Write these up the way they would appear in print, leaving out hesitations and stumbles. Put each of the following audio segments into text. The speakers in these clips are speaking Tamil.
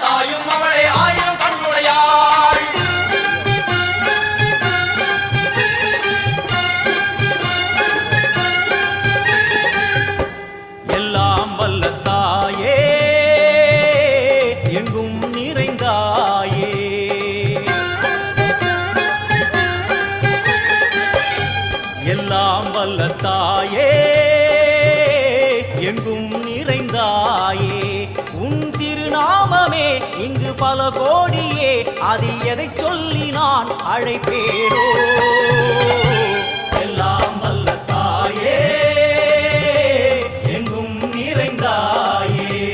தாயும் அவளே ஆயிரம் கண்ணுடையாள். எல்லாம் வல்ல தாயே எங்கும் நிறைந்தாயே, எல்லாம் வல்ல தாயே எங்கும் நிறைந்தாயே. உன் திருநாமமே இங்கு பல கோடியே, அது எதை சொல்லி நான் அழைப்பேனோ. எல்லாம் வல்ல தாயே எங்கும் நிறைந்தாயே,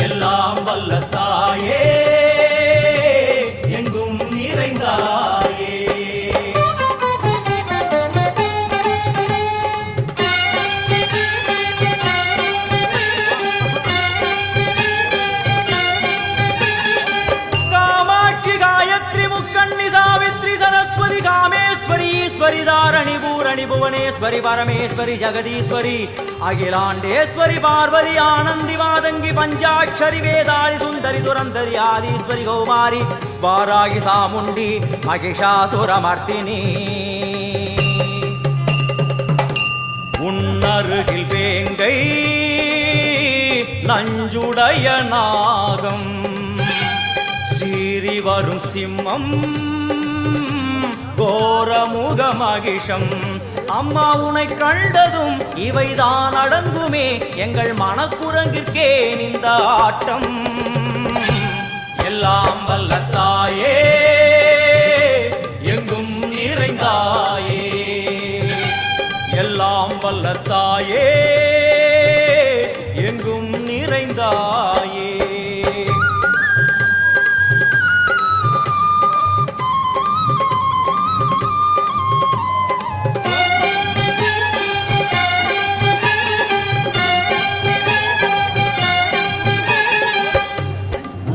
எல்லாம் வல்ல தாயே எங்கும் நிறைந்தாயே. कामेश्वरी दारणि पूरणि भुवनेश्वरी परमेश्वरी जगदीश्वरी अखिलांडेश्वरी पार्वती आनंदी मादंगी पंचाक्षरी वेदाली सुंदरी दुरंदरी आदिश्वरी कौमारी वारागी सामुंडी महिषासुरमर्दिनी. உன்னருகில் வேங்கை நஞ்சுடைய நாகம் சீறி வரும் சிம்மம் கோரமுக மகிஷம். அம்மா உனை கண்டதும் இவைதான் அடங்குமே, எங்கள் மனக்குரங்கிற்கே இந்த ஆட்டம். எல்லாம் வல்ல தாயே எங்கும் நிறைந்தாயே, எல்லாம் வல்ல தாயே எங்கும் நிறைந்தாயே.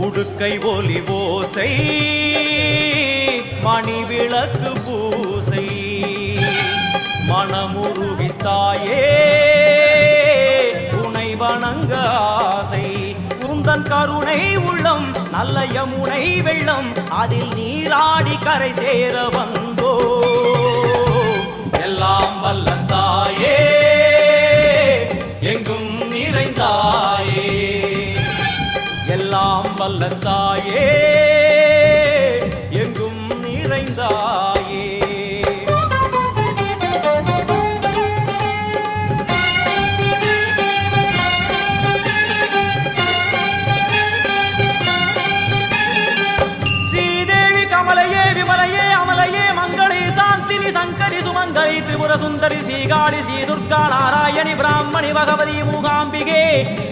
உடுக்கை ஒலி ஓசை மணி விளக்கு பூசை மனமுருகித்தாயே உனை வணங்க ஆசை. குந்தன் கருணை உள்ளம் நல்ல யமுனை வெள்ளம், அதில் நீராடி கரை சேர வந்தோ. எல்லாம் வல்ல தாயே எங்கும் நிறைந்தாயே, எல்லாம் வல்ல தாயே எங்கும் நிறைந்தாயே. ஸ்ரீதேவி கமலையே விமலையே அமலையே மங்களே சாந்தினி சங்கரி சுமங்கலி திரிபுர சுந்தரி ஸ்ரீகாளி ஸ்ரீ துர்கா நாராயணி பிராமணி பகவதி மூகாம்பிகே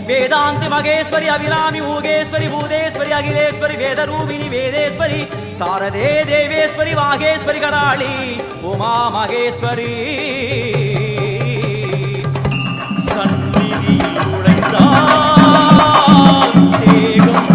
வேதாந்தி மகேஸ்வரி அபிராமி மூகேஸ்வரி பூதேஸ்வரி அகிலேஸ்வரி வேதரூபிணி வேதேஸ்வரி சாரதே தேவேஸ்வரி வாகேஸ்வரி கராளி உமா மகேஸ்வரி. சந்நிதி உழைத்தால் தேகம்